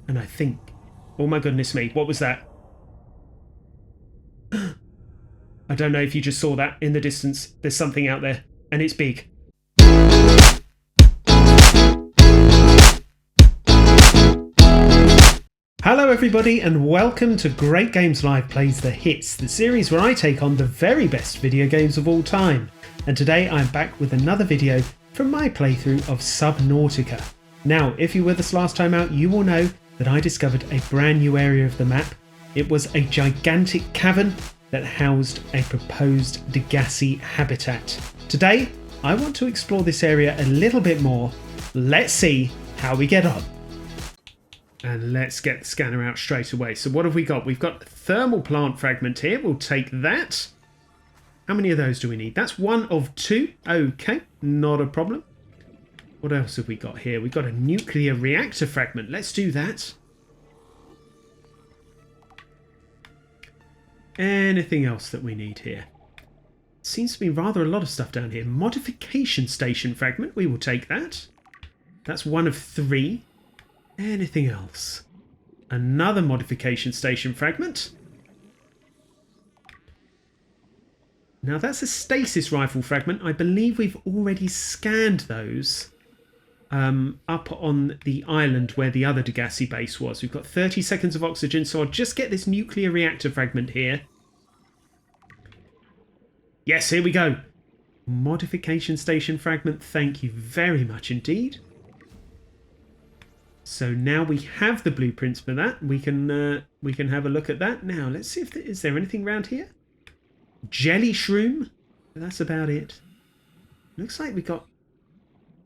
And I think... Oh my goodness me, what was that? I don't know if you just saw that in the distance. There's something out there, and it's big. Hello everybody, and welcome to Great Games Live Plays the Hits, the series where I take on the very best video games of all time. And today I'm back with another video from my playthrough of Subnautica. Now, if you were with us last time out, you will know that I discovered a brand new area of the map. It was a gigantic cavern that housed a proposed Degassi habitat. Today, I want to explore this area a little bit more. Let's see how we get on. And let's get the scanner out straight away. So what have we got? We've got a thermal plant fragment here. We'll take that. How many of those do we need? That's one of two. Okay, not a problem. What else have we got here? We've got a nuclear reactor fragment. Let's do that. Anything else that we need here? Seems to be rather a lot of stuff down here. Modification station fragment. We will take that. That's one of three. Anything else? Another modification station fragment. Now that's a stasis rifle fragment. I believe we've already scanned those up on the island where the other Degassi base was. We've got 30 seconds of oxygen, so I'll just get this nuclear reactor fragment here. Yes, here we go. Modification station fragment. Thank you very much indeed. So now we have the blueprints for that. We can have a look at that. Now let's see if is there anything around here. Jellyshroom. That's about it. Looks like we got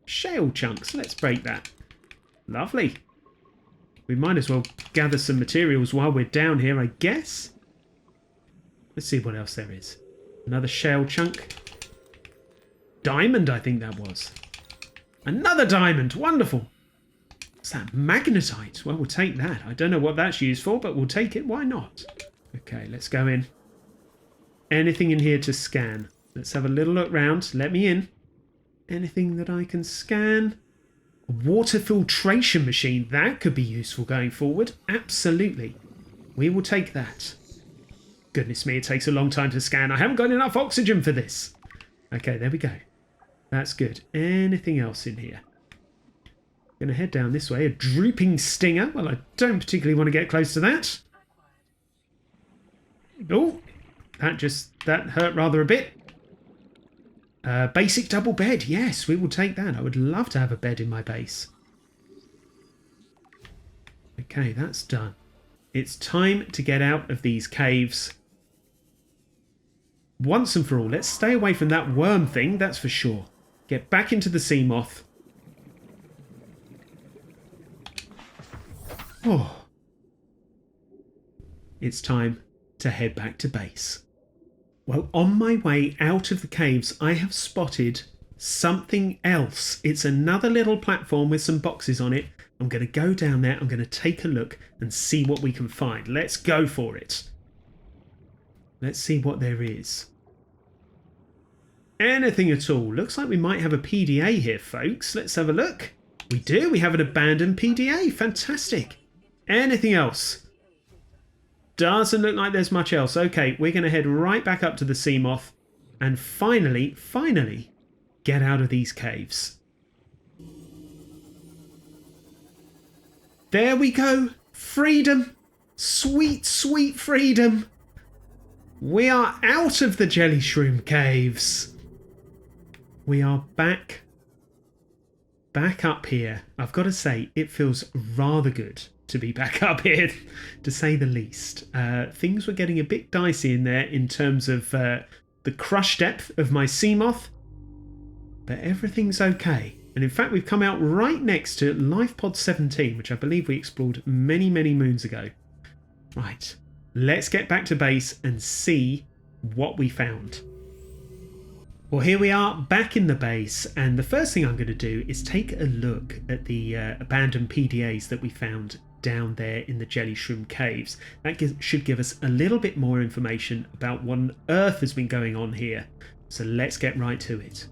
shale chunks. Let's break that. Lovely. We might as well gather some materials while we're down here, I guess. Let's see what else there is. Another shale chunk. Diamond, I think that was. Another diamond. Wonderful. What's that? Magnetite. Well, we'll take that. I don't know what that's used for, but we'll take it. Why not? Okay, let's go in. Anything in here to scan? Let's have a little look round. Let me in. Anything that I can scan? A water filtration machine. That could be useful going forward. Absolutely. We will take that. Goodness me, it takes a long time to scan. I haven't got enough oxygen for this. Okay, there we go. That's good. Anything else in here? Going to head down this way. A drooping stinger. Well, I don't particularly want to get close to that. Oh, that hurt rather a bit. Basic double bed. Yes, we will take that. I would love to have a bed in my base. Okay, that's done. It's time to get out of these caves. Once and for all, let's stay away from that worm thing, that's for sure. Get back into the sea moth. Oh. It's time to head back to base. Well, on my way out of the caves, I have spotted something else. It's another little platform with some boxes on it. I'm going to go down there. I'm going to take a look and see what we can find. Let's go for it. Let's see what there is. Anything at all. Looks like we might have a PDA here, folks. Let's have a look. We do. We have an abandoned PDA. Fantastic. Anything else? Doesn't look like there's much else. Okay, we're going to head right back up to the sea moth and finally get out of these caves. There we go. Freedom. Sweet, sweet freedom. We are out of the Jellyshroom caves. We are back up here. I've got to say, it feels rather good to be back up here, to say the least. Things were getting a bit dicey in there in terms of the crush depth of my sea moth, but everything's okay. And in fact, we've come out right next to Life Pod 17, which I believe we explored many, many moons ago. Right, let's get back to base and see what we found. Well, here we are back in the base, and the first thing I'm going to do is take a look at the abandoned PDAs that we found down there in the Jellyshroom caves. That should give us a little bit more information about what on earth has been going on here. So let's get right to it.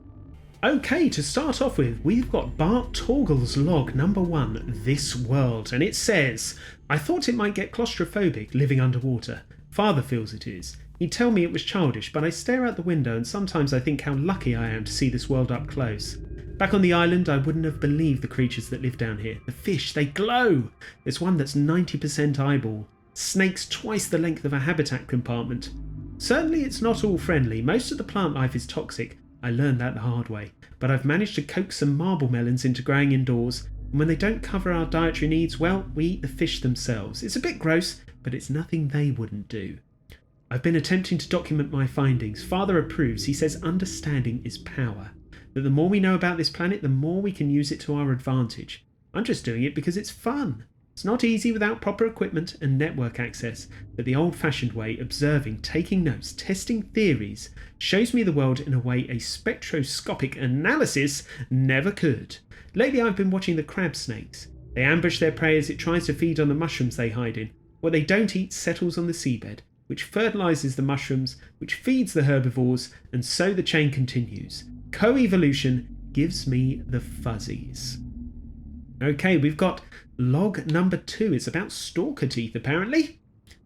Okay, to start off with, we've got Bart Torgle's log number 1, This World, and it says, I thought it might get claustrophobic living underwater. Father feels it is. He'd tell me it was childish, but I stare out the window and sometimes I think how lucky I am to see this world up close. Back on the island, I wouldn't have believed the creatures that live down here. The fish, they glow! There's one that's 90% eyeball. Snakes twice the length of a habitat compartment. Certainly it's not all friendly. Most of the plant life is toxic. I learned that the hard way. But I've managed to coax some marble melons into growing indoors, and when they don't cover our dietary needs, well, we eat the fish themselves. It's a bit gross, but it's nothing they wouldn't do. I've been attempting to document my findings. Father approves. He says understanding is power. That the more we know about this planet, the more we can use it to our advantage. I'm just doing it because it's fun. It's not easy without proper equipment and network access, but the old-fashioned way, observing, taking notes, testing theories, shows me the world in a way a spectroscopic analysis never could. Lately I've been watching the crab snakes. They ambush their prey as it tries to feed on the mushrooms they hide in. What they don't eat settles on the seabed, which fertilises the mushrooms, which feeds the herbivores, and so the chain continues. Co-evolution gives me the fuzzies. Okay, we've got log number 2. It's about stalker teeth, apparently.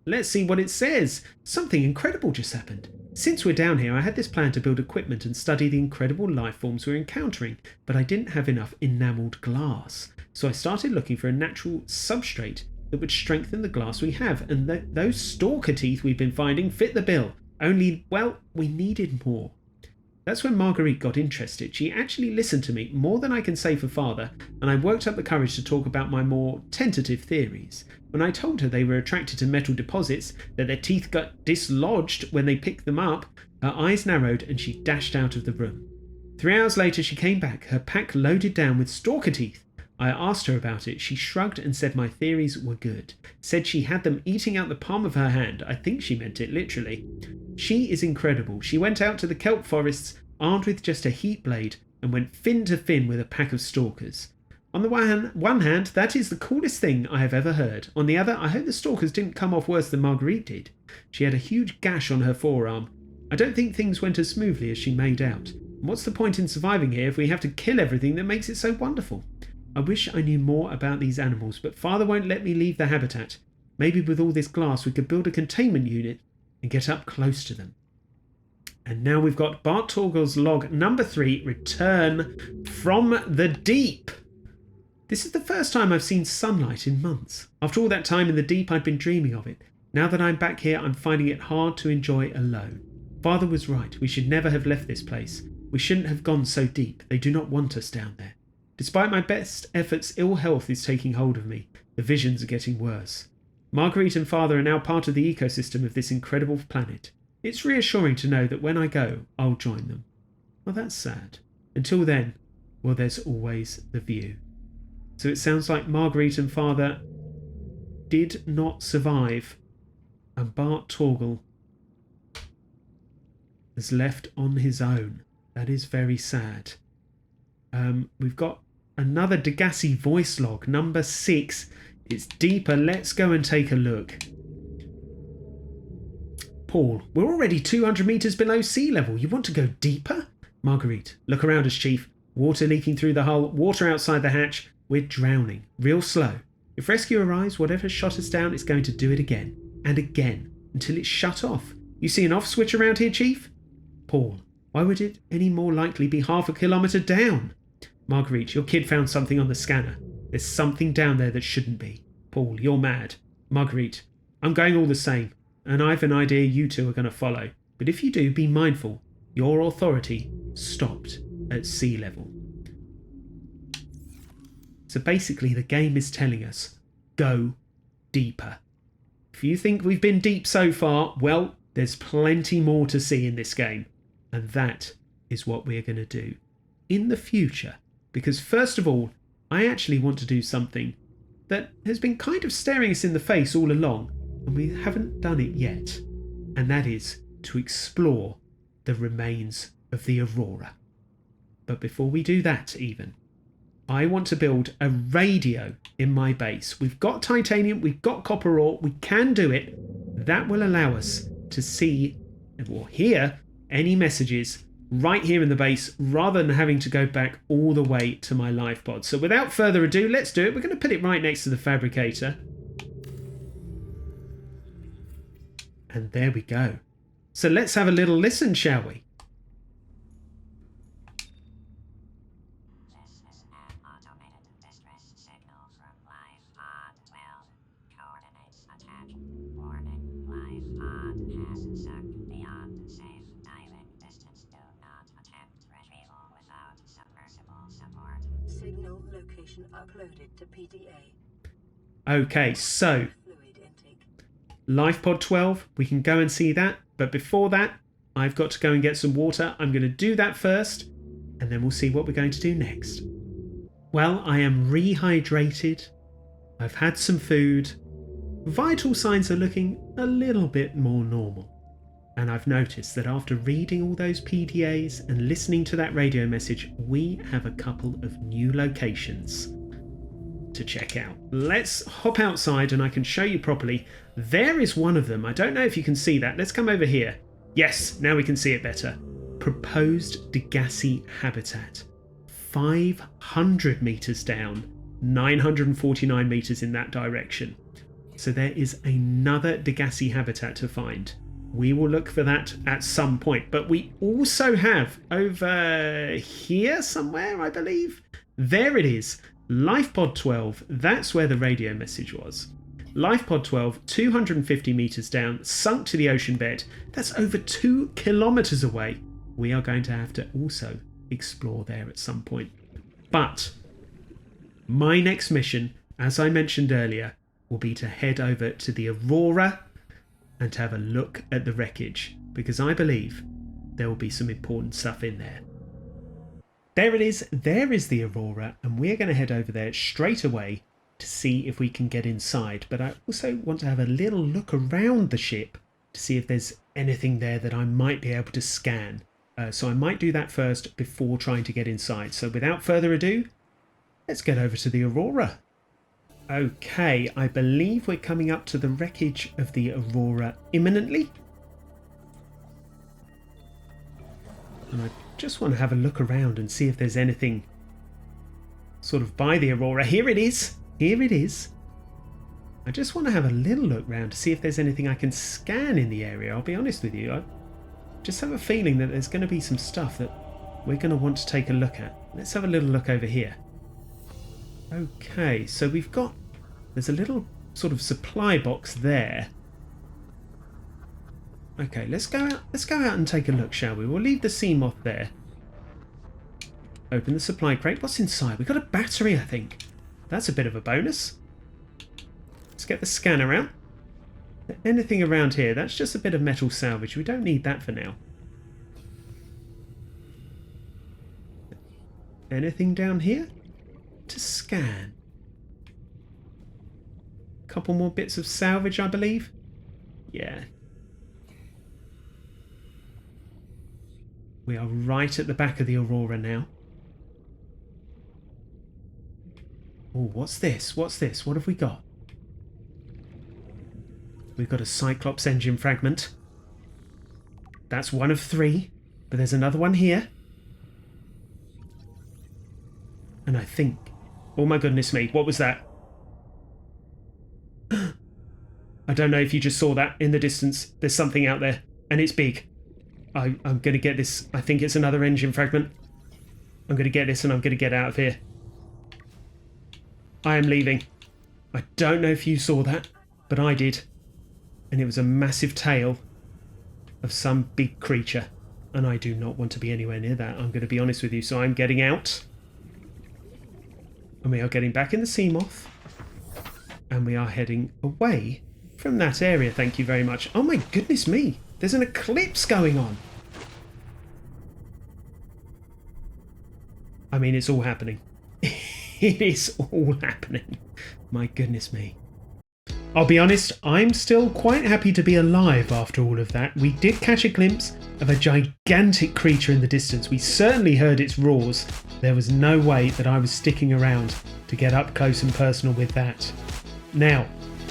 Let's see what it says. Something incredible just happened. Since we're down here, I had this plan to build equipment and study the incredible life forms we're encountering, but I didn't have enough enamelled glass. So I started looking for a natural substrate that would strengthen the glass we have, and those stalker teeth we've been finding fit the bill. Only, well, we needed more. That's when Marguerite got interested. She actually listened to me more than I can say for Father, and I worked up the courage to talk about my more tentative theories. When I told her they were attracted to metal deposits, that their teeth got dislodged when they picked them up, her eyes narrowed and she dashed out of the room. 3 hours later she came back, her pack loaded down with stalker teeth. I asked her about it. She shrugged and said my theories were good. Said she had them eating out the palm of her hand. I think she meant it literally. She is incredible. She went out to the kelp forests armed with just a heat blade and went fin to fin with a pack of stalkers. On the one hand, that is the coolest thing I have ever heard. On the other, I hope the stalkers didn't come off worse than Marguerite did. She had a huge gash on her forearm. I don't think things went as smoothly as she made out. And what's the point in surviving here if we have to kill everything that makes it so wonderful? I wish I knew more about these animals, but Father won't let me leave the habitat. Maybe with all this glass we could build a containment unit and get up close to them. And now we've got Bart Torgle's log number 3, Return from the Deep. This is the first time I've seen sunlight in months. After all that time in the deep, I'd been dreaming of it. Now that I'm back here, I'm finding it hard to enjoy alone. Father was right. We should never have left this place. We shouldn't have gone so deep. They do not want us down there. Despite my best efforts, ill health is taking hold of me. The visions are getting worse. Marguerite and Father are now part of the ecosystem of this incredible planet. It's reassuring to know that when I go, I'll join them. Well, that's sad. Until then, well, there's always the view. So it sounds like Marguerite and Father did not survive, and Bart Torgle is left on his own. That is very sad. We've got another Degassi voice log, number 6. It's deeper. Let's go and take a look. Paul, we're already 200 metres below sea level. You want to go deeper? Marguerite, look around us, Chief. Water leaking through the hull, water outside the hatch. We're drowning, real slow. If rescue arrives, whatever shot us down is going to do it again, and again, until it's shut off. You see an off switch around here, Chief? Paul, why would it any more likely be half a kilometre down? Marguerite, your kid found something on the scanner. There's something down there that shouldn't be. Paul, you're mad. Marguerite, I'm going all the same, and I've an idea you two are going to follow. But if you do, be mindful. Your authority stopped at sea level. So basically the game is telling us, go deeper. If you think we've been deep so far, well, there's plenty more to see in this game. And that is what we're going to do in the future. Because first of all, I actually want to do something that has been kind of staring us in the face all along, and we haven't done it yet. And that is to explore the remains of the Aurora. But before we do that even, I want to build a radio in my base. We've got titanium, we've got copper ore, we can do it. That will allow us to see or hear any messages right here in the base rather than having to go back all the way to my life pod. So without further ado, let's do it. We're going to put it right next to the fabricator. And there we go. So let's have a little listen, shall we? This is an automated distress signal from life pod 12. Coordinates attached. Warning, life pod has sunk beyond safe diving distance. Do not attempt retrieval without submersible support. Signal location uploaded to PDA. Okay, so Fluid intake. life pod 12, we can go and see that. But before that, I've got to go and get some water. I'm going to do that first, and then we'll see what we're going to do next. Well, I am rehydrated. I've had some food. Vital signs are looking a little bit more normal. And I've noticed that after reading all those PDAs and listening to that radio message, we have a couple of new locations to check out. Let's hop outside and I can show you properly. There is one of them. I don't know if you can see that. Let's come over here. Yes, now we can see it better. Proposed Degassi habitat. 500 meters down, 949 meters in that direction. So there is another Degassi habitat to find. We will look for that at some point. But we also have over here somewhere, I believe. There it is. LifePod 12, that's where the radio message was. LifePod 12, 250 meters down, sunk to the ocean bed. That's over 2 kilometers away. We are going to have to also explore there at some point. But my next mission, as I mentioned earlier, will be to head over to the Aurora and to have a look at the wreckage, because I believe there will be some important stuff in there. There it is. There is the Aurora, and we're going to head over there straight away to see if we can get inside. But I also want to have a little look around the ship to see if there's anything there that I might be able to scan. So I might do that first before trying to get inside. So without further ado, let's get over to the Aurora. Okay, I believe we're coming up to the wreckage of the Aurora imminently. And I just want to have a look around and see if there's anything sort of by the Aurora. Here it is. Here it is. I just want to have a little look around to see if there's anything I can scan in the area. I'll be honest with you. I just have a feeling that there's going to be some stuff that we're going to want to take a look at. Let's have a little look over here. Okay, so there's a little sort of supply box there. Okay, let's go out and take a look, shall we? We'll leave the sea moth there. Open the supply crate. What's inside? We've got a battery, I think. That's a bit of a bonus. Let's get the scanner out. Anything around here? That's just a bit of metal salvage. We don't need that for now. Anything down here to scan? Couple more bits of salvage, I believe. Yeah. We are right at the back of the Aurora now. Oh, what's this? What's this? What have we got? We've got a Cyclops engine fragment. That's one of 3, but there's another one here. And I think... Oh my goodness me, what was that? I don't know if you just saw that in the distance. There's something out there, and it's big. I'm going to get this. I think it's another engine fragment. I'm going to get this and I'm going to get out of here. I am leaving. I don't know if you saw that, but I did. And it was a massive tail of some big creature. And I do not want to be anywhere near that. I'm going to be honest with you. So I'm getting out. And we are getting back in the sea moth. And we are heading away from that area. Thank you very much. Oh my goodness me. There's an eclipse going on. I mean, it's all happening. It is all happening. My goodness me. I'll be honest, I'm still quite happy to be alive after all of that. We did catch a glimpse of a gigantic creature in the distance. We certainly heard its roars. There was no way that I was sticking around to get up close and personal with that. Now,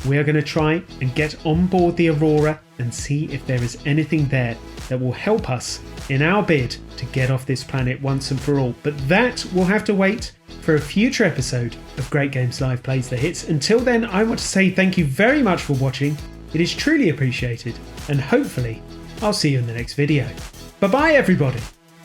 we are going to try and get on board the Aurora and see if there is anything there that will help us in our bid to get off this planet once and for all. But that will have to wait for a future episode of Great Games Live Plays the Hits. Until then, I want to say thank you very much for watching. It is truly appreciated, and hopefully I'll see you in the next video. Bye bye everybody!